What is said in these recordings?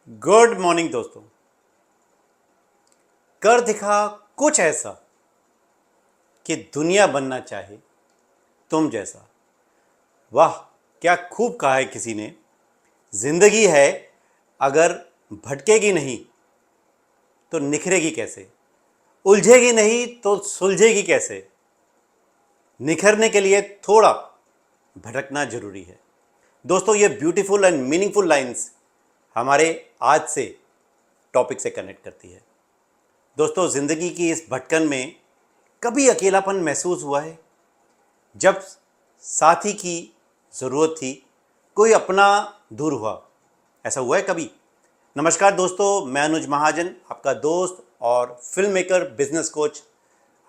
Good morning दोस्तों। कर दिखा कुछ ऐसा कि दुनिया बनना चाहे तुम जैसा। वाह, क्या खूब कहा है किसी ने। जिंदगी है, अगर भटकेगी नहीं तो निखरेगी कैसे, उलझेगी नहीं तो सुलझेगी कैसे। निखरने के लिए थोड़ा भटकना जरूरी है। दोस्तों, ये ब्यूटीफुल एंड मीनिंगफुल लाइंस हमारे आज से टॉपिक से कनेक्ट करती है। दोस्तों, ज़िंदगी की इस भटकन में कभी अकेलापन महसूस हुआ है? जब साथी की ज़रूरत थी, कोई अपना दूर हुआ, ऐसा हुआ है कभी? नमस्कार दोस्तों, मैं अनुज महाजन, आपका दोस्त और फिल्म मेकर, बिजनेस कोच,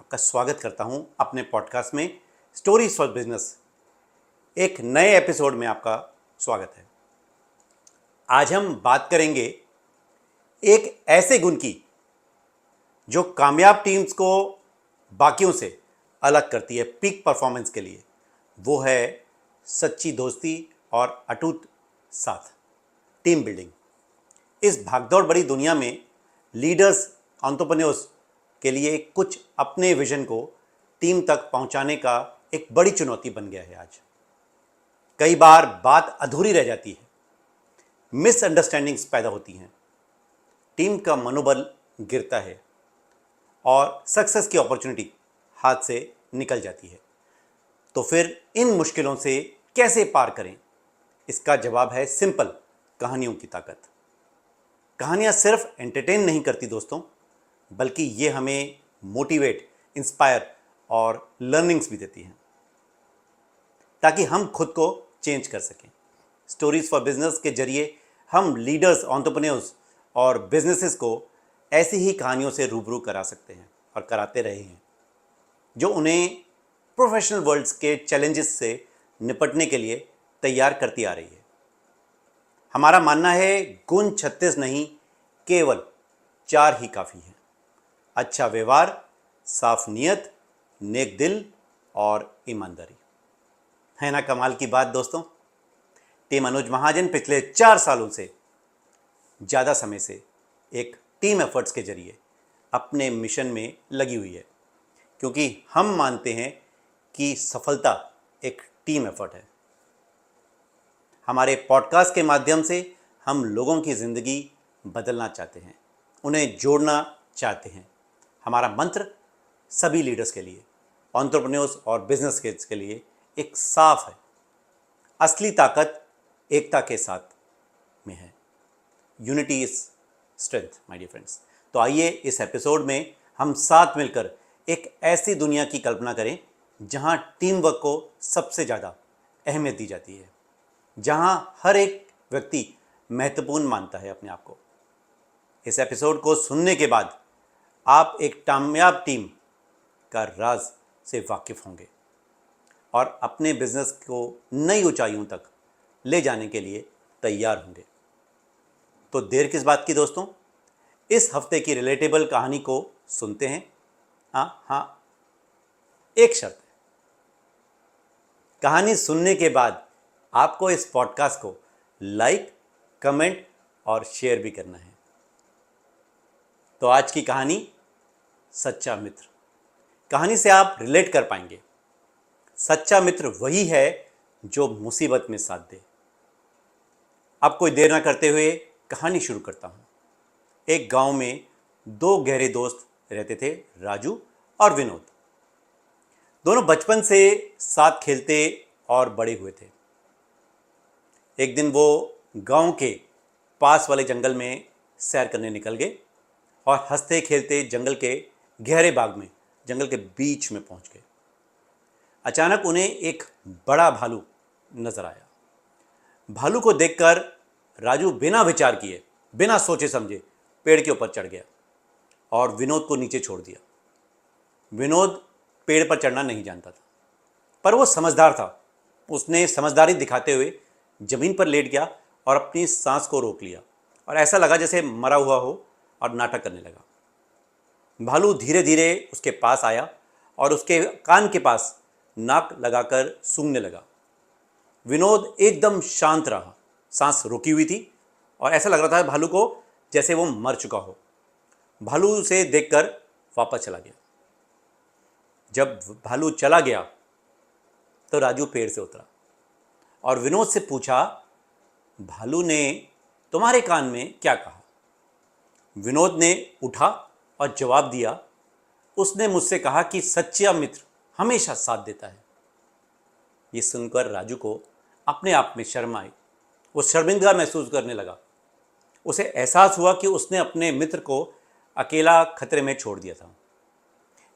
आपका स्वागत करता हूं अपने पॉडकास्ट में स्टोरीज फॉर बिजनेस। एक नए एपिसोड में आपका स्वागत है। आज हम बात करेंगे एक ऐसे गुण की जो कामयाब टीम्स को बाकियों से अलग करती है पीक परफॉर्मेंस के लिए। वो है सच्ची दोस्ती और अटूट साथ, टीम बिल्डिंग। इस भागदौड़ भरी दुनिया में लीडर्स, एंटरप्रेन्योर्स के लिए कुछ अपने विजन को टीम तक पहुंचाने का एक बड़ी चुनौती बन गया है आज। कई बार बात अधूरी रह जाती है, मिसअंडरस्टैंडिंग्स पैदा होती हैं, टीम का मनोबल गिरता है और सक्सेस की अपॉर्चुनिटी हाथ से निकल जाती है। तो फिर इन मुश्किलों से कैसे पार करें? इसका जवाब है सिंपल, कहानियों की ताकत। कहानियाँ सिर्फ एंटरटेन नहीं करती दोस्तों, बल्कि ये हमें मोटिवेट, इंस्पायर और लर्निंग्स भी देती हैं, ताकि हम खुद को चेंज कर सकें। स्टोरीज फॉर बिजनेस के जरिए हम लीडर्स, एंटरप्रेन्योर्स और बिजनेसेस को ऐसी ही कहानियों से रूबरू करा सकते हैं और कराते रहे हैं, जो उन्हें प्रोफेशनल वर्ल्ड्स के चैलेंजेस से निपटने के लिए तैयार करती आ रही है। हमारा मानना है गुण 36 नहीं, केवल 4 ही काफ़ी हैं। अच्छा व्यवहार, साफ नीयत, नेक दिल और ईमानदारी। है ना कमाल की बात दोस्तों? टीम अनुज महाजन पिछले 4 सालों से, ज़्यादा समय से, एक टीम एफर्ट्स के जरिए अपने मिशन में लगी हुई है, क्योंकि हम मानते हैं कि सफलता एक टीम एफर्ट है। हमारे पॉडकास्ट के माध्यम से हम लोगों की ज़िंदगी बदलना चाहते हैं, उन्हें जोड़ना चाहते हैं। हमारा मंत्र सभी लीडर्स के लिए, एंटरप्रेन्योर्स और बिजनेस के लिए एक साफ है। असली ताकत एकता के साथ में है। Unity is strength my dear friends. तो आइए इस एपिसोड में हम साथ मिलकर एक ऐसी दुनिया की कल्पना करें जहां टीम वर्क को सबसे ज़्यादा अहमियत दी जाती है, जहां हर एक व्यक्ति महत्वपूर्ण मानता है अपने आप को। इस एपिसोड को सुनने के बाद आप एक कामयाब टीम का राज से वाकिफ होंगे और अपने बिजनेस को नई ऊंचाइयों तक ले जाने के लिए तैयार होंगे। तो देर किस बात की दोस्तों, इस हफ्ते की रिलेटेबल कहानी को सुनते हैं। हाँ, एक शर्त है, कहानी सुनने के बाद आपको इस पॉडकास्ट को लाइक, कमेंट और शेयर भी करना है। तो आज की कहानी, सच्चा मित्र। कहानी से आप रिलेट कर पाएंगे। सच्चा मित्र वही है जो मुसीबत में साथ दे। अब कोई देर ना करते हुए कहानी शुरू करता हूँ। एक गांव में 2 गहरे दोस्त रहते थे, राजू और विनोद। दोनों बचपन से साथ खेलते और बड़े हुए थे। एक दिन वो गांव के पास वाले जंगल में सैर करने निकल गए और हंसते खेलते जंगल के गहरे बाग में, जंगल के बीच में पहुंच गए। अचानक उन्हें एक बड़ा भालू नजर आया। भालू को देखकर राजू बिना विचार किए, बिना सोचे समझे पेड़ के ऊपर चढ़ गया और विनोद को नीचे छोड़ दिया। विनोद पेड़ पर चढ़ना नहीं जानता था, पर वो समझदार था। उसने समझदारी दिखाते हुए जमीन पर लेट गया और अपनी सांस को रोक लिया और ऐसा लगा जैसे मरा हुआ हो और नाटक करने लगा। भालू धीरे धीरे उसके पास आया और उसके कान के पास नाक लगाकर सूंघने लगा। विनोद एकदम शांत रहा, सांस रुकी हुई थी और ऐसा लग रहा था भालू को जैसे वो मर चुका हो। भालू उसे देखकर वापस चला गया। जब भालू चला गया तो राजू पेड़ से उतरा और विनोद से पूछा, भालू ने तुम्हारे कान में क्या कहा? विनोद ने उठा और जवाब दिया, उसने मुझसे कहा कि सच्चा मित्र हमेशा साथ देता है। ये सुनकर राजू को अपने आप में शर्म आई। वो शर्मिंदा महसूस करने लगा। उसे एहसास हुआ कि उसने अपने मित्र को अकेला खतरे में छोड़ दिया था।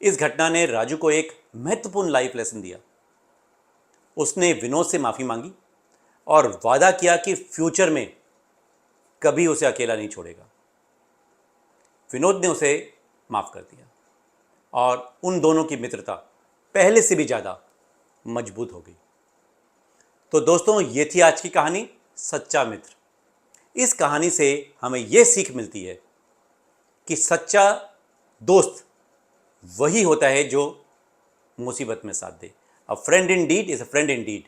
इस घटना ने राजू को एक महत्वपूर्ण लाइफ लेसन दिया। उसने विनोद से माफ़ी मांगी और वादा किया कि फ्यूचर में कभी उसे अकेला नहीं छोड़ेगा। विनोद ने उसे माफ़ कर दिया और उन दोनों की मित्रता पहले से भी ज़्यादा मजबूत हो गई। तो दोस्तों, ये थी आज की कहानी, सच्चा मित्र। इस कहानी से हमें यह सीख मिलती है कि सच्चा दोस्त वही होता है जो मुसीबत में साथ दे। A friend indeed is a friend indeed.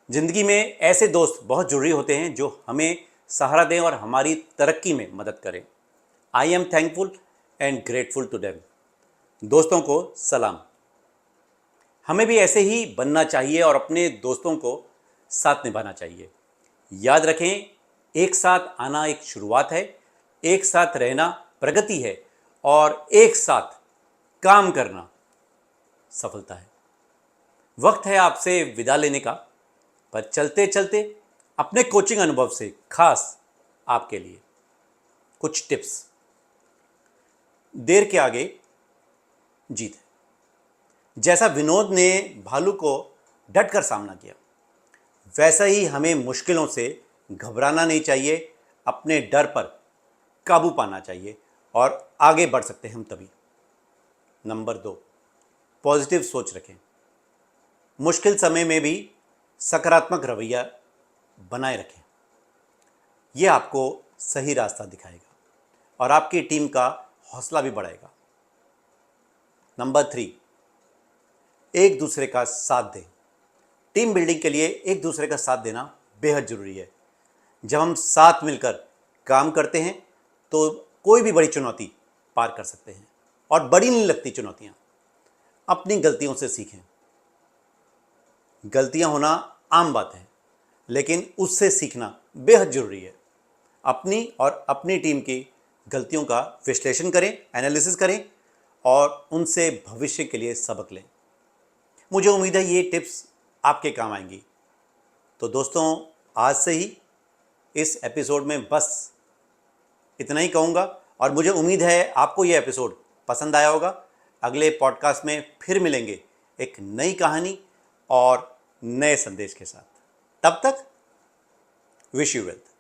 जिंदगी में ऐसे दोस्त बहुत जरूरी होते हैं जो हमें सहारा दें और हमारी तरक्की में मदद करें। I am thankful and grateful to them. दोस्तों को सलाम। हमें भी ऐसे ही बनना चाहिए और अपने दोस्तों को साथ निभाना चाहिए। याद रखें, एक साथ आना एक शुरुआत है, एक साथ रहना प्रगति है और एक साथ काम करना सफलता है। वक्त है आपसे विदा लेने का, पर चलते चलते अपने कोचिंग अनुभव से खास आपके लिए कुछ टिप्स। देर के आगे जीत है। जैसा विनोद ने भालू को डटकर सामना किया, वैसा ही हमें मुश्किलों से घबराना नहीं चाहिए, अपने डर पर काबू पाना चाहिए और आगे बढ़ सकते हैं हम तभी। नंबर 2, पॉजिटिव सोच रखें। मुश्किल समय में भी सकारात्मक रवैया बनाए रखें। यह आपको सही रास्ता दिखाएगा और आपकी टीम का हौसला भी बढ़ाएगा। नंबर 3, एक दूसरे का साथ दें। टीम बिल्डिंग के लिए एक दूसरे का साथ देना बेहद ज़रूरी है। जब हम साथ मिलकर काम करते हैं तो कोई भी बड़ी चुनौती पार कर सकते हैं और बड़ी नहीं लगती चुनौतियाँ। अपनी गलतियों से सीखें। गलतियाँ होना आम बात है, लेकिन उससे सीखना बेहद ज़रूरी है। अपनी और अपनी टीम की गलतियों का विश्लेषण करें, एनालिसिस करें और उनसे भविष्य के लिए सबक लें। मुझे उम्मीद है ये टिप्स आपके काम आएंगी। तो दोस्तों, आज से ही इस एपिसोड में बस इतना ही कहूँगा और मुझे उम्मीद है आपको ये एपिसोड पसंद आया होगा। अगले पॉडकास्ट में फिर मिलेंगे एक नई कहानी और नए संदेश के साथ। तब तक विश यू वेल्थ।